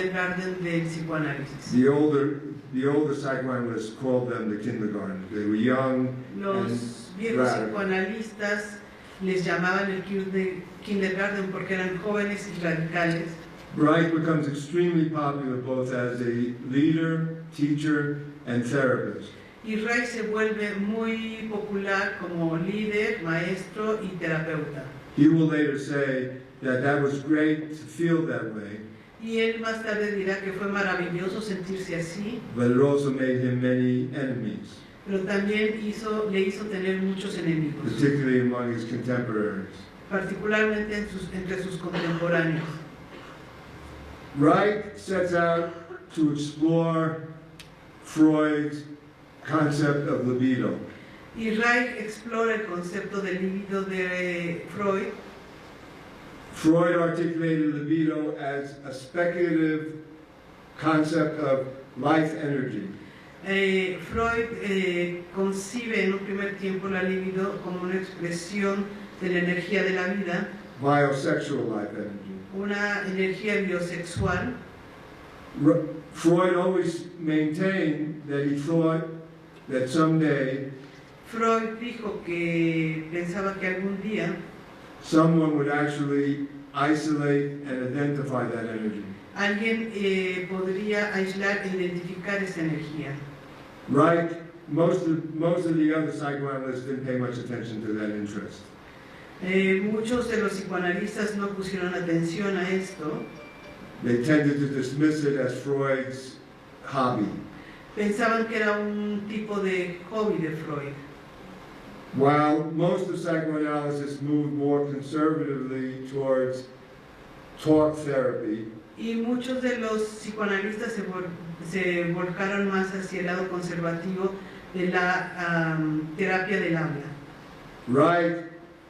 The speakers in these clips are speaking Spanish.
kindergarten del psicoanálisis. The older psychoanalysts called them the kindergarten. They were young Los and viejos radical. psicoanalistas les llamaban el kindergarten porque eran jóvenes y radicales. Reich becomes extremely popular both as a leader, teacher, and therapist. Y Reich se vuelve muy popular como líder, maestro y terapeuta. He will later say that was great to feel that way, Y él más tarde dirá que fue maravilloso sentirse así, but it also made him many enemies, pero también le hizo tener muchos enemigos, particularly among his contemporaries. particularmente entre sus contemporáneos. Reich sets out to explore Freud's concept of libido. Y Reich explora el concepto del libido de Freud. Freud articulated libido as a speculative concept of life energy. Freud concibe en un primer tiempo la libido como una expresión de la energía de la vida, Biosexual life energy. una energía biosexual. Freud always maintained that he thought that someday Freud dijo que pensaba que algún día someone would actually isolate and identify that energy. alguien podría aislar e identificar esa energía. Right? Most of the other psychoanalysts didn't pay much attention to that interest. Muchos de los psicoanalistas no pusieron atención a esto. They tended to dismiss it as Freud's hobby. Pensaban que era un tipo de hobby de Freud. While most of psychoanalysis moved more conservatively towards talk therapy, Y muchos de los psicoanalistas se volcaron más hacia el lado conservativo de la terapia del habla. Reich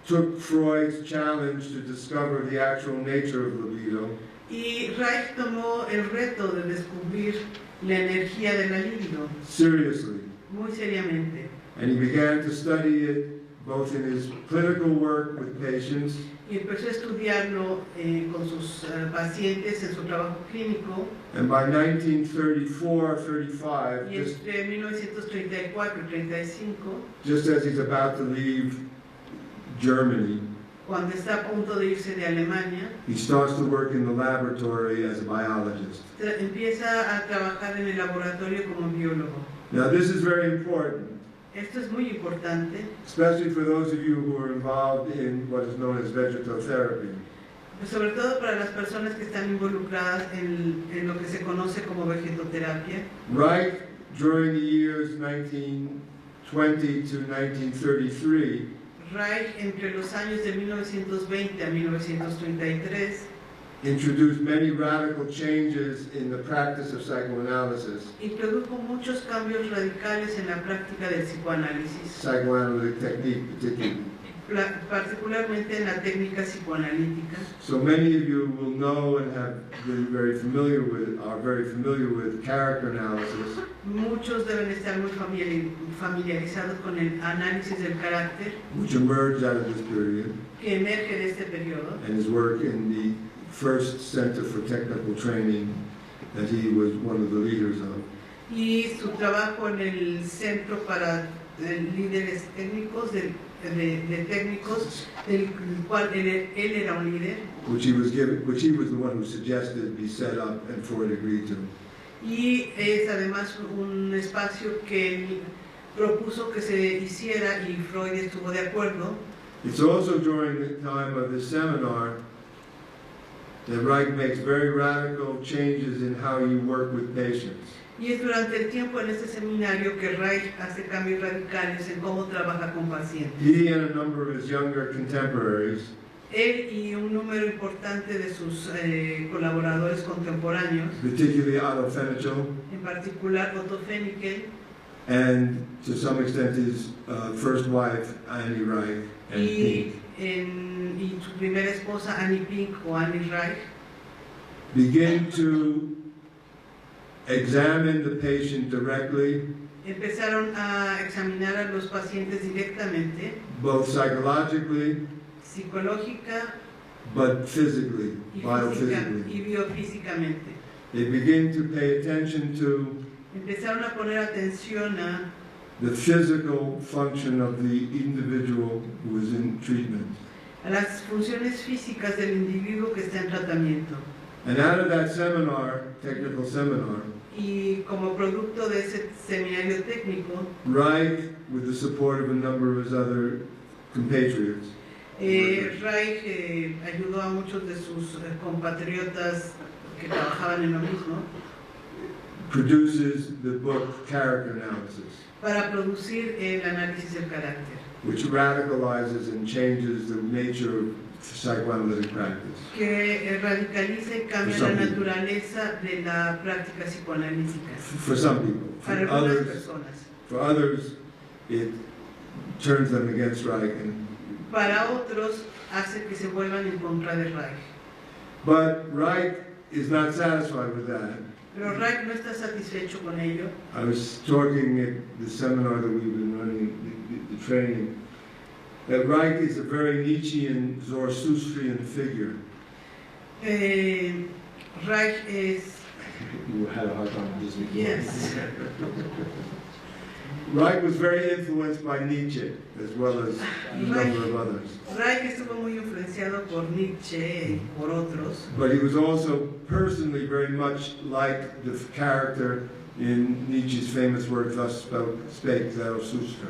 took Freud's challenge to discover the actual nature of libido Y Reich tomó el reto de descubrir la energía de la libido seriously, muy seriamente. and he began to study it both in his clinical work with patients Y empezó a estudiarlo con sus pacientes en su trabajo clínico. and by 1934-35, Y entre 1934 y 35, just as he's about to leave Germany, cuando está a punto de irse de Alemania, he starts to work in the laboratory as a biologist. empieza a trabajar en el laboratorio como biólogo. Now this is very important, Esto es muy importante, especially for those of you who are involved in what is known as vegetotherapy. sobre todo para las personas que están involucradas en lo que se conoce como vegetoterapia. Reich, during the years 1920 to 1933, Reich, entre los años de 1920 a 1933, introduced many radical changes in the practice of psychoanalysis, introdujo muchos cambios radicales en la práctica del psicoanálisis, psychoanalytic technique particularly. particularmente en la técnica psicoanalítica. So many of you will know and have been are very familiar with character analysis. Muchos deben estar muy familiarizados con el análisis del carácter Which emerged out of this period, que emerge de este periodo, and his work in the first Center for Technical Training that he was one of the leaders of. y su trabajo en el Centro para Líderes Técnicos, de técnicos, del cual él era un líder, Which he was the one who suggested be set up and Freud agreed to. y es además un espacio que él propuso que se hiciera y Freud estuvo de acuerdo. It's also during the time of this seminar that Reich makes very radical changes in how you work with patients. Y es durante el tiempo en este seminario que Reich hace cambios radicales en cómo trabaja con pacientes. He and a number of his younger contemporaries Él y un número importante de sus colaboradores contemporáneos, particularly Otto Fenichel, en particular Otto Fenichel, and to some extent his first wife, Annie Reich, and Pink, y su primera esposa Annie Pink o Annie Reich, begin to examine the patient directly, empezaron a examinar a los pacientes directamente, both psychologically, psicológica but physically, y biophysically. biofísicamente. they begin to pay attention to empezaron a poner atención a the physical function of the individual who is in treatment. las funciones físicas del individuo que está en tratamiento. And out of that seminar, technical seminar, Y como producto de ese seminario técnico, Reich, with the support of a number of his other compatriots, Reich ayudó a muchos de sus compatriotas que trabajaban en lo mismo produces the book Character Analysis, para producir el análisis del carácter, which radicalizes and changes the nature of psychoanalytic practice. que radicaliza y cambia la naturaleza de la práctica psicoanalítica For some people. para algunas personas. For others, it turns them against Reich. Para otros, hace que se vuelvan en contra de Reich. But Reich is not satisfied with that. Pero Reich no está satisfecho con ello. I was talking at the seminar that we've been running, the training, that Reich is a very Nietzschean, Zarathustrian figure. Reich es... You had a hard time with this before. Yes. Reich was very influenced by Nietzsche, as well as a number of others. Reich estuvo muy influenciado por Nietzsche y por otros. But he was also personally very much like the character in Nietzsche's famous work, Thus Spake Zarathustra.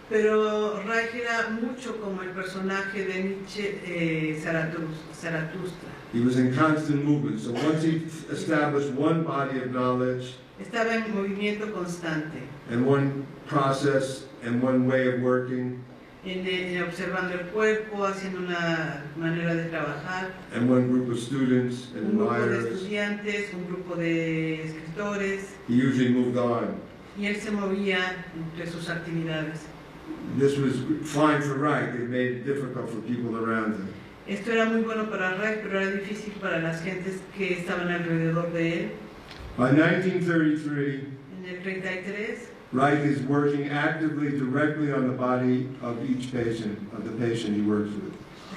Pero Reich era mucho como el personaje de Nietzsche, Zaratustra. He was in constant movement, so once he established one body of knowledge, Estaba en movimiento constante, and one process and one way of working, en observando el cuerpo, haciendo una manera de trabajar, and one group of students and un grupo de admirers, estudiantes, un grupo de escritores, he usually moved on. y él se movía entre sus actividades. This was fine for Reich. It made it difficult for people around him. Esto era muy bueno para Reich, pero era difícil para las gentes que estaban alrededor de él. By 1933, En el 33, Reich is working actively directly on the body of each patient, of the patient he works with.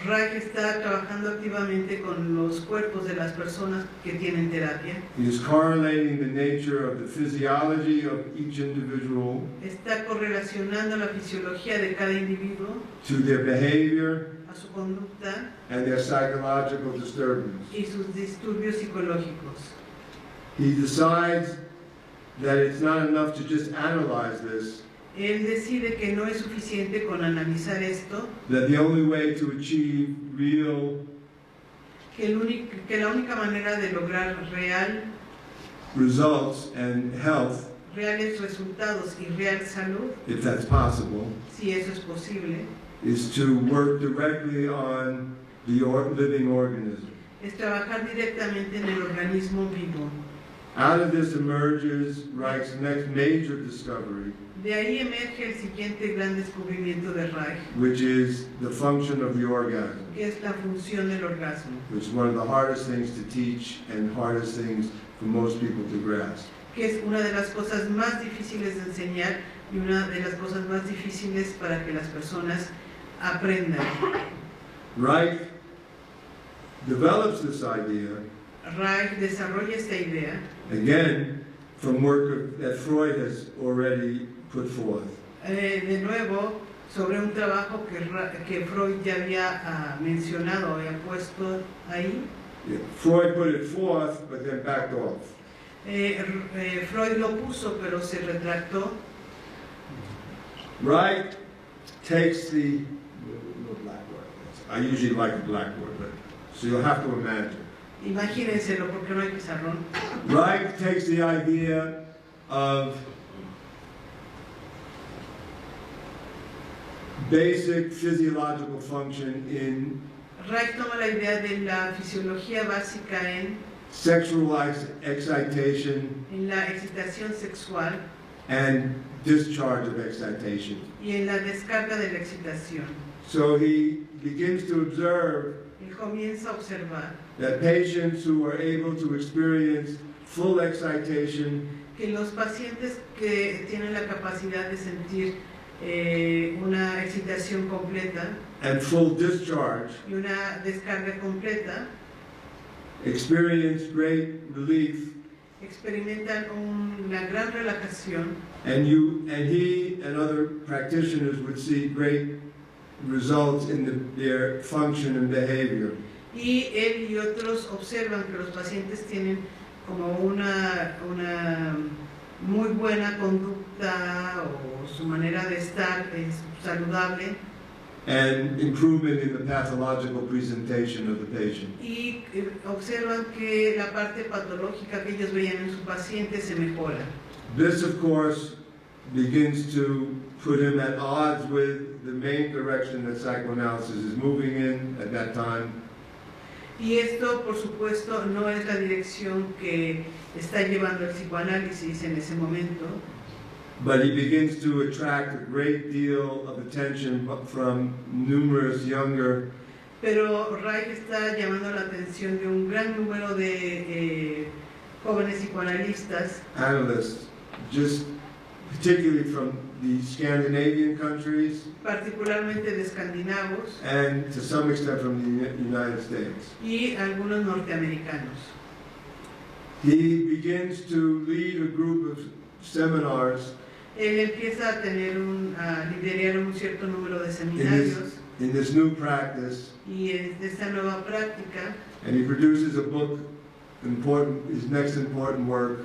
Reich está trabajando activamente con los cuerpos de las personas que tienen terapia. He is correlating the nature of the physiology of each individual Está correlacionando la fisiología de cada individuo to their behavior a su conducta and their psychological disturbance. y sus disturbios psicológicos. He decides that it's not enough to just analyze this, Él decide que no es suficiente con analizar esto, that the only way to achieve real que la única manera de lograr results and health, reales resultados y real salud, if that's possible, si eso es posible, is to work directly on the living organism. es trabajar directamente en el organismo vivo. Out of this emerges Reich's next major discovery, De ahí emerge el siguiente gran descubrimiento de Reich, which is the function of the orgasm, que es la función del orgasmo, which is one of the hardest things to teach and hardest things for most people to grasp. que es una de las cosas más difíciles de enseñar y una de las cosas más difíciles para que las personas aprendan. Reich develops this idea, Reich desarrolla esta idea, again, from work that Freud has already put forth. de nuevo, sobre un trabajo que Freud ya había mencionado, había puesto ahí. Yeah. Freud put it forth, but then backed off. Freud lo puso, pero se retractó. Reich takes the blackboard. I usually like the blackboard, but so you'll have to imagine. Imagínenselo, porque no hay pizarrón. Reich takes the idea of basic physiological function in Reich toma la idea de la fisiología básica en sexual excitation la excitación sexual and discharge of excitation. y en la descarga de la excitación. So he begins to observe Él comienza a observar that patients who are able to experience full excitation que los pacientes que tienen la capacidad de sentir una excitación completa and full discharge y una descarga completa experience great relief experimentan una gran relajación. And he and other practitioners would see great results in their function and behavior. Y él y otros observan que los pacientes tienen como una muy buena conducta o su manera de estar es saludable. And improvement in the pathological presentation of the patient. Y observan que la parte patológica que ellos veían en su paciente se mejora. This, of course, begins to put him at odds with the main direction that psychoanalysis is moving in at that time. Y esto, por supuesto, no es la dirección que está llevando el psicoanálisis en ese momento. But he begins to attract a great deal of attention from numerous younger Pero Reich está llamando la atención de un gran número de jóvenes psicoanalistas, analysts, just particularly from the Scandinavian countries particularmente de escandinavos and to some extent from the United States. y algunos norteamericanos. He begins to lead a group of seminars Él empieza a liderar un cierto número de seminarios in this new practice, y de esta nueva práctica, and he produces a book, his next important work,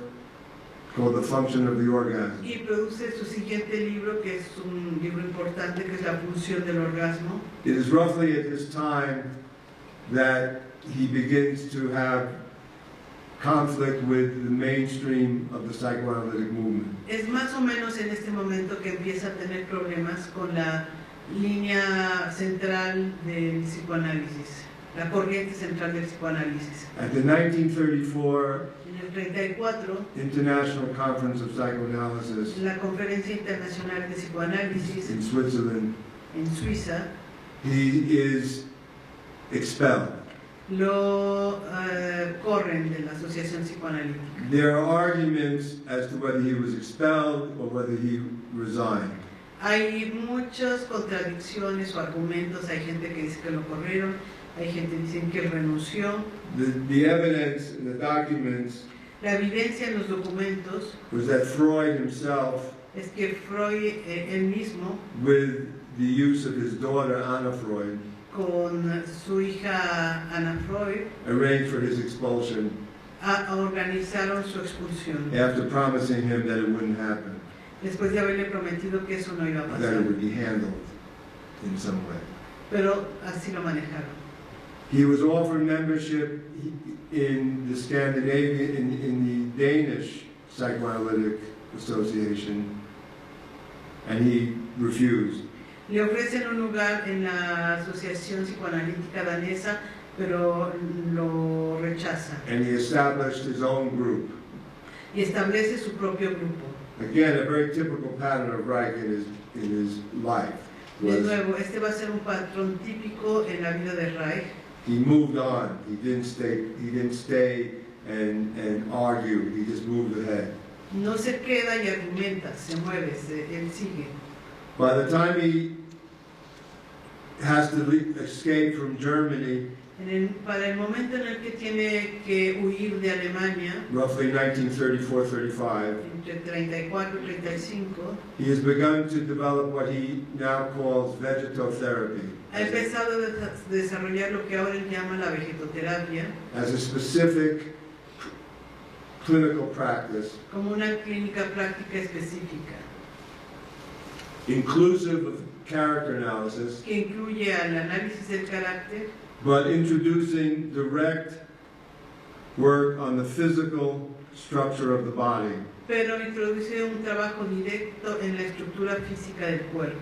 called The Function of the Orgasm. y produce su siguiente libro, que es un libro importante, que es La función del orgasmo. It is roughly at this time that he begins to have conflict with the mainstream of the psychoanalytic movement. Es más o menos en este momento que empieza a tener problemas con la línea central del psicoanálisis, la corriente central del psicoanálisis. At the 1934 En el 34, International Conference of Psychoanalysis la Conferencia Internacional de Psicoanálisis in Switzerland, en Suiza, he is expelled. lo corren de la Asociación Psicoanalítica. There are arguments as to whether he was expelled or whether he resigned. Hay muchas contradicciones o argumentos, hay gente que dice que lo corrieron, hay gente que dice que renunció. The evidence in the documents La evidencia en los documentos was that Freud himself, es que Freud, él mismo, with the use of his daughter Anna Freud, con su hija Ana Freud, arranged for his expulsion organizaron su expulsión, after promising him that it wouldn't happen, después de haberle prometido que eso no iba a that pasar, it would be handled in some way. pero así lo manejaron. He was offered membership in the Scandinavian, in the Danish Psychoanalytic Association, and he refused. Le ofrecen un lugar en la Asociación Psicoanalítica Danesa, pero lo rechaza And he established his own group. y establece su propio grupo. Again, a very typical pattern of Reich in his life. De Was nuevo, este va a ser un patrón típico en la vida de Reich. he moved on. He didn't stay and argue. He just moved ahead. No se queda y argumenta, se mueve, él sigue. By the time he has to escape from Germany, Para el momento en el que tiene que huir de Alemania, roughly 1934-35, entre 34 y 35, he has begun to develop what he now calls vegetotherapy ha empezado a desarrollar lo que ahora él llama la vegetoterapia, as a specific clinical practice, como una clínica práctica específica, inclusive of character analysis, que incluye al análisis del carácter, but introducing direct work on the physical structure of the body, pero introduce un trabajo directo en la estructura física del cuerpo,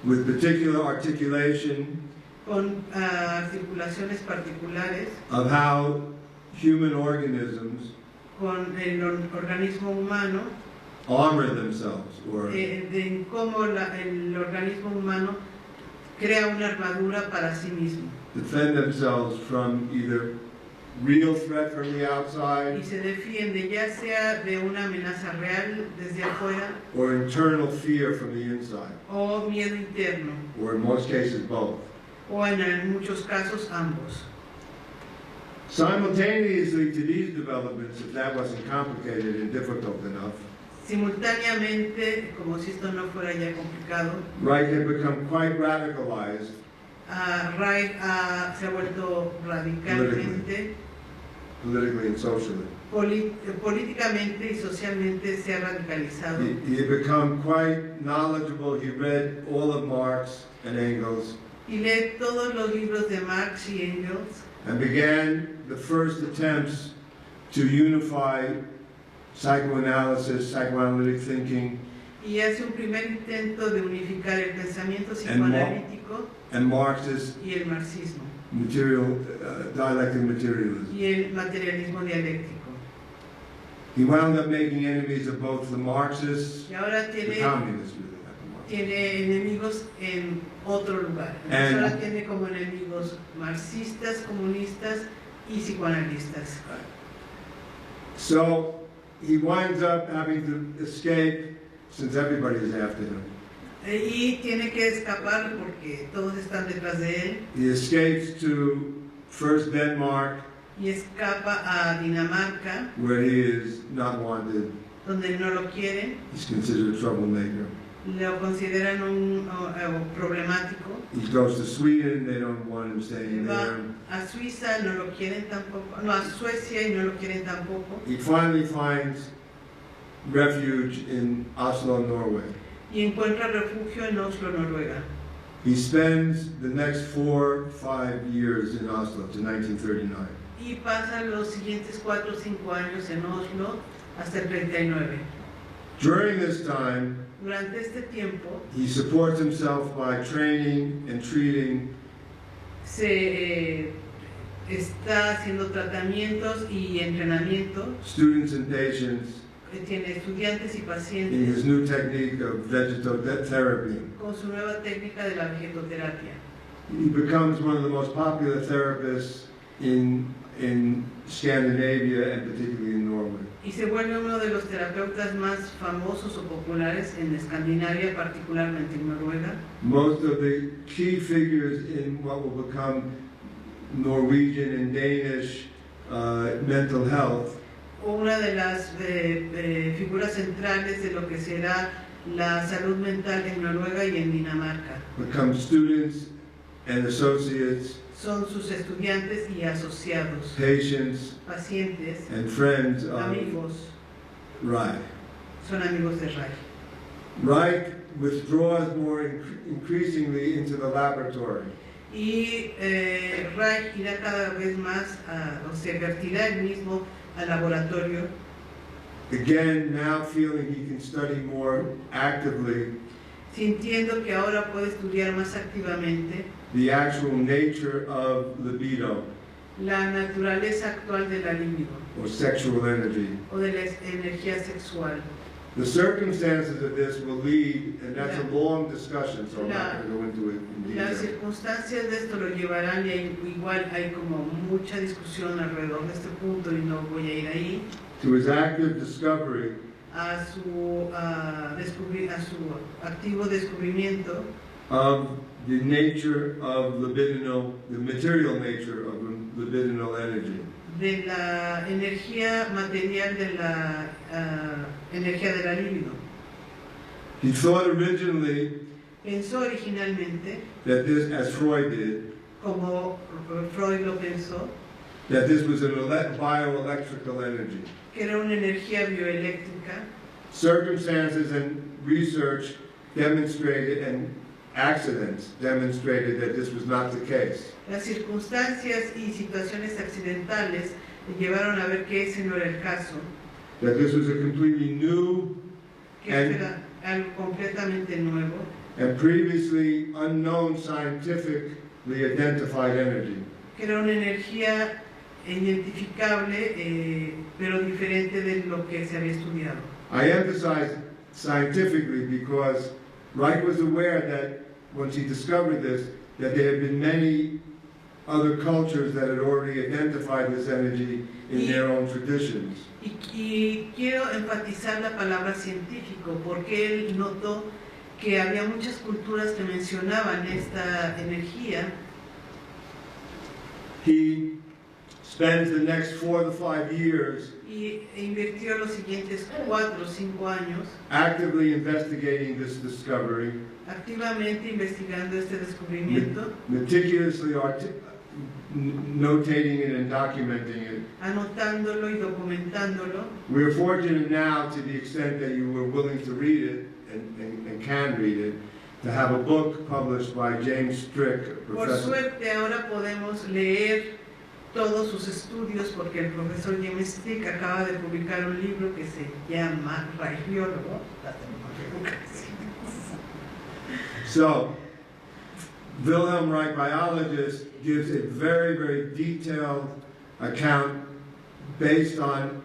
with particular articulation con articulaciones particulares, of how human organisms con el organismo humano, armor themselves, or de cómo el organismo humano crea una armadura para sí mismo defend themselves from either real threat from the y outside se defiende ya sea de una amenaza real desde afuera or internal fear from the inside, o miedo interno, or in most cases both. o en muchos casos ambos. Simultaneously to these developments, if that wasn't complicated and difficult enough, Simultáneamente, como si esto no fuera ya complicado, Reich had become quite radicalized Reich se ha vuelto radicalmente, politically and socially. políticamente y socialmente se ha radicalizado. He had become quite knowledgeable. He read all of Marx and Engels Y lee todos los libros de Marx y Engels and began the first attempts to unify psychoanalysis, psychoanalytic thinking, y hace un primer intento de unificar el pensamiento psicoanalítico and Marxist y el marxismo dialectic materialism. y el materialismo dialéctico. He wound up making enemies of both the Marxists, Y ahora the tiene communists, really, not the Marxists. tiene enemigos en otro lugar. Entonces ahora tiene como enemigos marxistas, comunistas y psicoanalistas. So he winds up having to escape since everybody is after him. Y tiene que escapar porque todos están detrás de él. He escapes to first Denmark, Y escapa a Dinamarca, where he is not wanted. donde no lo quieren, He's considered a troublemaker. lo consideran un problemático. He goes to Sweden, they don't want him staying Va there. a Suiza, no lo quieren tampoco. No, a Suecia y no lo quieren tampoco. He finally finds refuge in Oslo, Norway. Y encuentra refugio en Oslo, Noruega. He spends the next 4 or 5 years in Oslo to 1939. Y pasa los siguientes 4 o 5 años en Oslo hasta el 39. During this time, Durante este tiempo he supports himself by training and treating se está haciendo tratamientos y entrenamiento. students and patients Tiene estudiantes y in pacientes his new technique of vegetotherapy. con su nueva técnica de la vegetoterapia. He becomes one of the most popular therapists in Scandinavia and particularly in Norway. Y se vuelve uno de los terapeutas más famosos o populares en Escandinavia, particularmente en Noruega. Most of the key figures in what will become Norwegian and Danish mental health Una de las figuras centrales de lo que será la salud mental en Noruega y en Dinamarca. become students and associates, Son sus estudiantes y asociados, patients, pacientes, and friends of amigos, Reich. son amigos de Reich. Reich withdraws more increasingly into the laboratory. Y Reich irá cada vez más, o se vertirá él mismo al laboratorio, Again, now feeling he can study more actively sintiendo que ahora puede estudiar más activamente the actual nature of libido la naturaleza actual de la libido or sexual energy. o de la energía sexual. The circumstances of this will lead, and that's a long discussion, so I'm not going to go into it in Las detail. circunstancias de esto lo llevarán, y igual hay como mucha discusión alrededor de este punto y no voy a ir ahí, To his active discovery a su activo descubrimiento of the nature of libidinal, the material nature of libidinal energy. de la energía material de la energía de la libido. He thought originally Pensó originalmente, that this, as Freud did, como Freud lo pensó, that this was an bioelectrical energy. que era una energía bioeléctrica. Circumstances and research demonstrated, and accidents demonstrated that this was not the case. Las circunstancias y situaciones accidentales le llevaron a ver que ese no era el caso, That this was a completely new que era algo completamente nuevo and previously unknown scientifically identified energy. que era una energía identificable, pero diferente de lo que se había estudiado. I emphasize scientifically because Reich was aware that once he discovered this, that there had been many other cultures that had already identified this energy in their own traditions. Y quiero enfatizar la palabra científico porque él notó que había muchas culturas que mencionaban esta energía. He spends the next 4 to 5 years y invirtió los siguientes 4 o 5 años actively investigating this discovery, activamente investigando este descubrimiento, meticulously notating it and documenting it. anotándolo y documentándolo. We are fortunate now, to the extent that you were willing to read it and can read it, to have a book published by James Strick, a Por professor. suerte ahora podemos leer todos sus estudios porque el profesor James Strick acaba de publicar un libro que se llama Raigiólogo. So, Wilhelm Reich, biologist, gives a very, very detailed account based on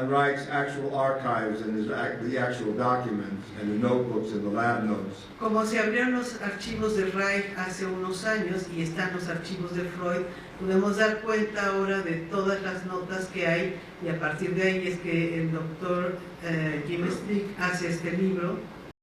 Reich's actual archives and the actual documents and the notebooks and the lab notes. Como se abrieron los archivos de Reich hace unos años y están los archivos de Freud, podemos dar cuenta ahora de todas las notas que hay y a partir de ahí es que el doctor Jim Strick hace este libro.